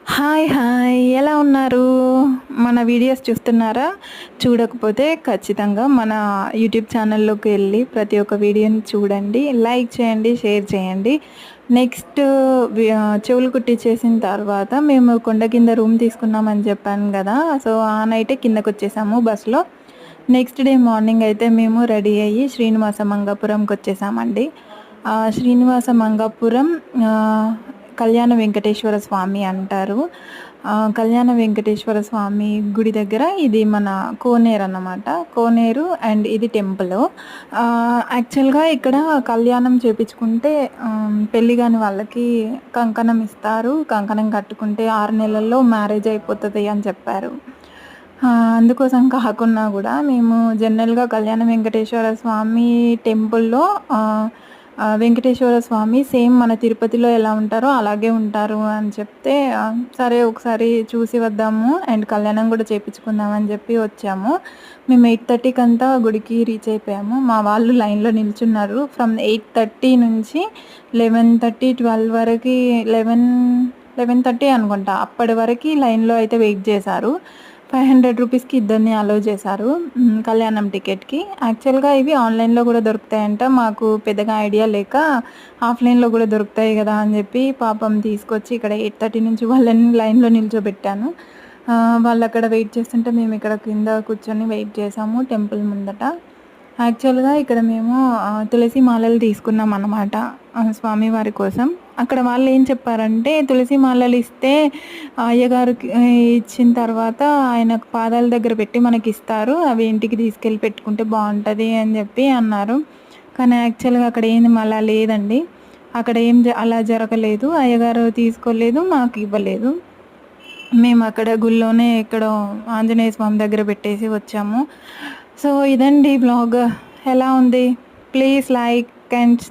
Hi hi ఎలా ఉన్నారు? మన వీడియోస్ చూస్తున్నారా? చూడకపోతే ఖచ్చితంగా మన యూట్యూబ్ ఛానల్లోకి వెళ్ళి ప్రతి ఒక్క వీడియోని చూడండి, లైక్ చేయండి, షేర్ చేయండి. నెక్స్ట్ చెవులు కుట్టించేసిన తర్వాత మేము కొండ కింద రూమ్ తీసుకున్నామని చెప్పాను కదా! సో ఆ నైటే కిందకు వచ్చేసాము బస్సులో. నెక్స్ట్ డే మార్నింగ్ అయితే మేము రెడీ అయ్యి శ్రీనివాస మంగాపురంకి వచ్చేసామండి. శ్రీనివాస మంగాపురం కళ్యాణ వెంకటేశ్వర స్వామి అంటారు. కళ్యాణ వెంకటేశ్వర స్వామి గుడి దగ్గర ఇది మన కోనేరు అన్నమాట. కోనేరు అండ్ ఇది టెంపులు. యాక్చువల్‌గా ఇక్కడ కళ్యాణం చేపించుకుంటే పెళ్లి కాని వాళ్ళకి కంకణం ఇస్తారు. కంకణం కట్టుకుంటే 6 నెలల్లో మ్యారేజ్ అయిపోతది అని చెప్పారు. అందుకోసం కాకున్నా గూడా మేము జనరల్‌గా కళ్యాణ వెంకటేశ్వర స్వామి టెంపుల్‌లో వెంకటేశ్వర స్వామి సేమ్ మన తిరుపతిలో ఎలా ఉంటారో అలాగే ఉంటారు అని చెప్తే, సరే ఒకసారి చూసి వద్దాము అండ్ కళ్యాణం కూడా చేపించుకుందాం అని చెప్పి వచ్చాము. మేము 8:30కి అంతా గుడికి రీచ్ అయిపోయాము. మా వాళ్ళు లైన్‌లో నిల్చున్నారు. ఫ్రమ్ 8:30 నుంచి 11:30, 12 వరకి 11:30 అనుకుంటా. అప్పటి వరకి లైన్‌లో అయితే వెయిట్ చేశారు. 500 రూపీస్‌కి ఇద్దరిని అలో చేశారు కళ్యాణం టికెట్‌కి. యాక్చువల్‌గా ఇవి ఆన్‌లైన్‌లో కూడా దొరుకుతాయంట. మాకు పెద్దగా ఐడియా లేక ఆఫ్‌లైన్‌లో కూడా దొరుకుతాయి కదా అని చెప్పి పాపం తీసుకొచ్చి ఇక్కడ 8:30 నుంచి వాళ్ళని లైన్‌లో నిల్చోబెట్టాను. వాళ్ళు అక్కడ వెయిట్ చేస్తుంటే మేము ఇక్కడ కింద కూర్చొని వెయిట్ చేసాము టెంపుల్ ముందట. యాక్చువల్‌గా ఇక్కడ మేము తులసి మాలలు తీసుకున్నాం అన్నమాట స్వామివారి కోసం. అక్కడ వాళ్ళు ఏం చెప్పారంటే తులసి మాలలు ఇస్తే అయ్యగారికి ఇచ్చిన తర్వాత ఆయన పాదాల దగ్గర పెట్టి మనకిస్తారు. అవి ఇంటికి తీసుకెళ్ళి పెట్టుకుంటే బావుంటది అని చెప్పి అన్నారు. కానీ యాక్చువల్‌గా అక్కడ ఏంది అలా లేదండి. అక్కడ ఏం అలా జరగలేదు. అయ్యగారు తీసుకోలేదు, మాకు ఇవ్వలేదు. మేము అక్కడ గుళ్ళోనే ఎక్కడో ఆంజనేయ స్వామి దగ్గర పెట్టేసి వచ్చాము. సో ఇదండి వ్లాగ్. ఎలా ఉంది? Please like and